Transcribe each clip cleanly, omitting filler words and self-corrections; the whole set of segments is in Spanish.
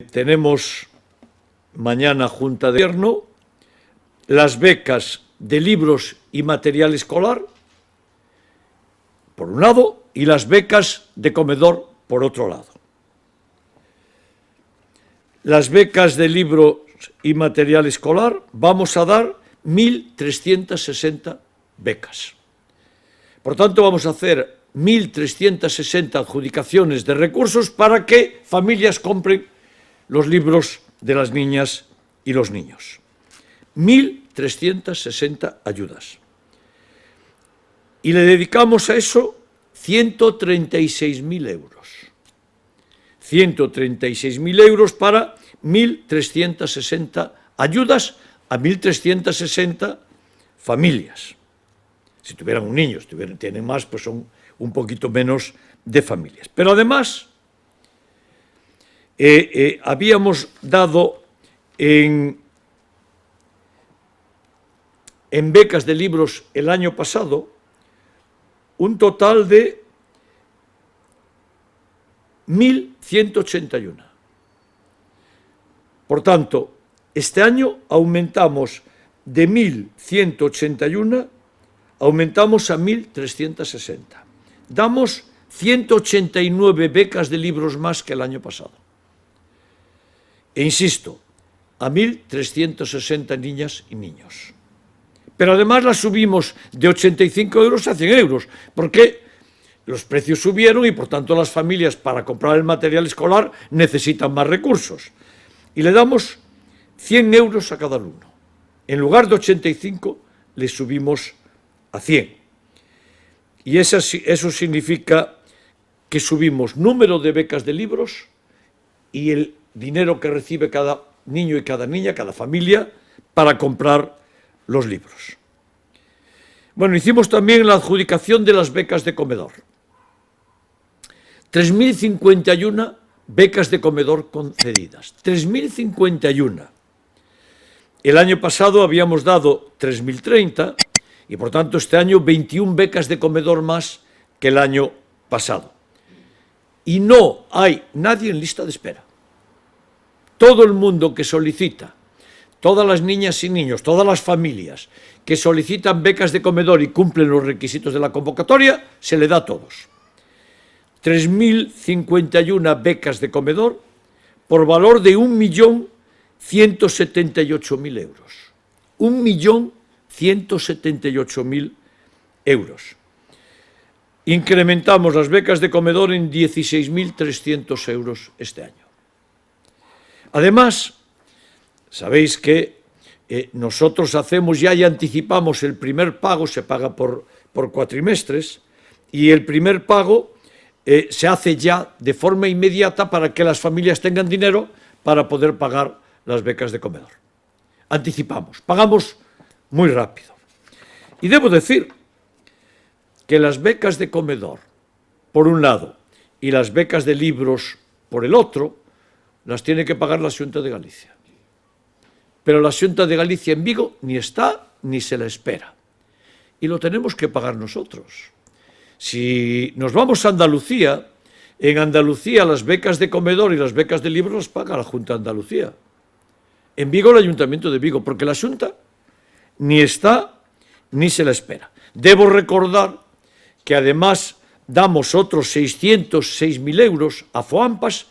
Tenemos mañana Junta de Gobierno, las becas de libros y material escolar, por un lado, y las becas de comedor, por otro lado. Las becas de libros y material escolar vamos a dar 1.360 becas. Por tanto, vamos a hacer 1.360 adjudicaciones de recursos para que familias compren los libros de las niñas y los niños. 1.360 ayudas. Y le dedicamos a eso 136.000 euros. 136.000 euros para 1.360 ayudas a 1.360 familias. Si tuvieran un niño, tienen más, pues son un poquito menos de familias. Pero además, habíamos dado en becas de libros el año pasado un total de 1.181. Por tanto, este año aumentamos de 1.181, aumentamos a 1.360. Damos 189 becas de libros más que el año pasado. E insisto, a 1.360 niñas y niños. Pero además las subimos de 85 euros a 100 euros, porque los precios subieron y por tanto las familias para comprar el material escolar necesitan más recursos. Y le damos 100 euros a cada alumno. En lugar de 85, le subimos a 100. Y eso significa que subimos número de becas de libros y el dinero que recibe cada niño y cada niña, cada familia, para comprar los libros. Bueno, hicimos también la adjudicación de las becas de comedor. 3.051 becas de comedor concedidas. 3.051. El año pasado habíamos dado 3.030 y, por tanto, este año 21 becas de comedor más que el año pasado. Y no hay nadie en lista de espera. Todo el mundo que solicita, todas las niñas y niños, todas las familias que solicitan becas de comedor y cumplen los requisitos de la convocatoria, se le da a todos. 3.051 becas de comedor por valor de 1.178.000 euros. 1.178.000 euros. Incrementamos las becas de comedor en 16.300 euros este año. Además, sabéis que nosotros hacemos ya y anticipamos el primer pago, se paga por cuatrimestres, y el primer pago se hace ya de forma inmediata para que las familias tengan dinero para poder pagar las becas de comedor. Anticipamos, pagamos muy rápido. Y debo decir que las becas de comedor, por un lado, y las becas de libros, por el otro, las tiene que pagar la Xunta de Galicia. Pero la Xunta de Galicia en Vigo ni está ni se la espera. Y lo tenemos que pagar nosotros. Si nos vamos a Andalucía, en Andalucía las becas de comedor y las becas de libros las paga la Junta de Andalucía. En Vigo el Ayuntamiento de Vigo, porque la Xunta ni está ni se la espera. Debo recordar que además damos otros 606.000 euros a FOAMPAS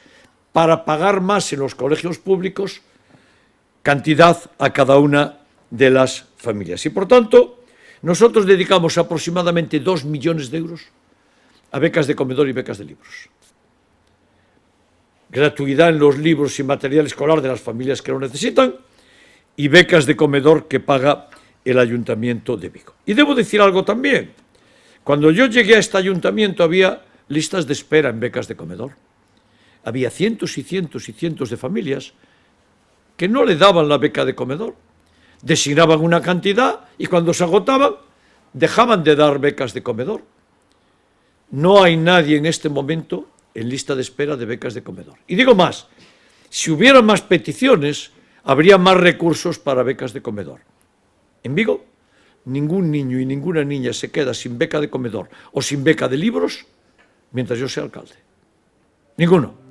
para pagar más en los colegios públicos cantidad a cada una de las familias. Y por tanto, nosotros dedicamos aproximadamente 2 millones de euros a becas de comedor y becas de libros. Gratuidad en los libros y material escolar de las familias que lo necesitan y becas de comedor que paga el Ayuntamiento de Vigo. Y debo decir algo también. Cuando yo llegué a este ayuntamiento había listas de espera en becas de comedor. Había cientos y cientos y cientos de familias que no le daban la beca de comedor. Designaban una cantidad y cuando se agotaban dejaban de dar becas de comedor. No hay nadie en este momento en lista de espera de becas de comedor. Y digo más, si hubiera más peticiones, habría más recursos para becas de comedor. En Vigo, ningún niño y ninguna niña se queda sin beca de comedor o sin beca de libros mientras yo sea alcalde. Ninguno.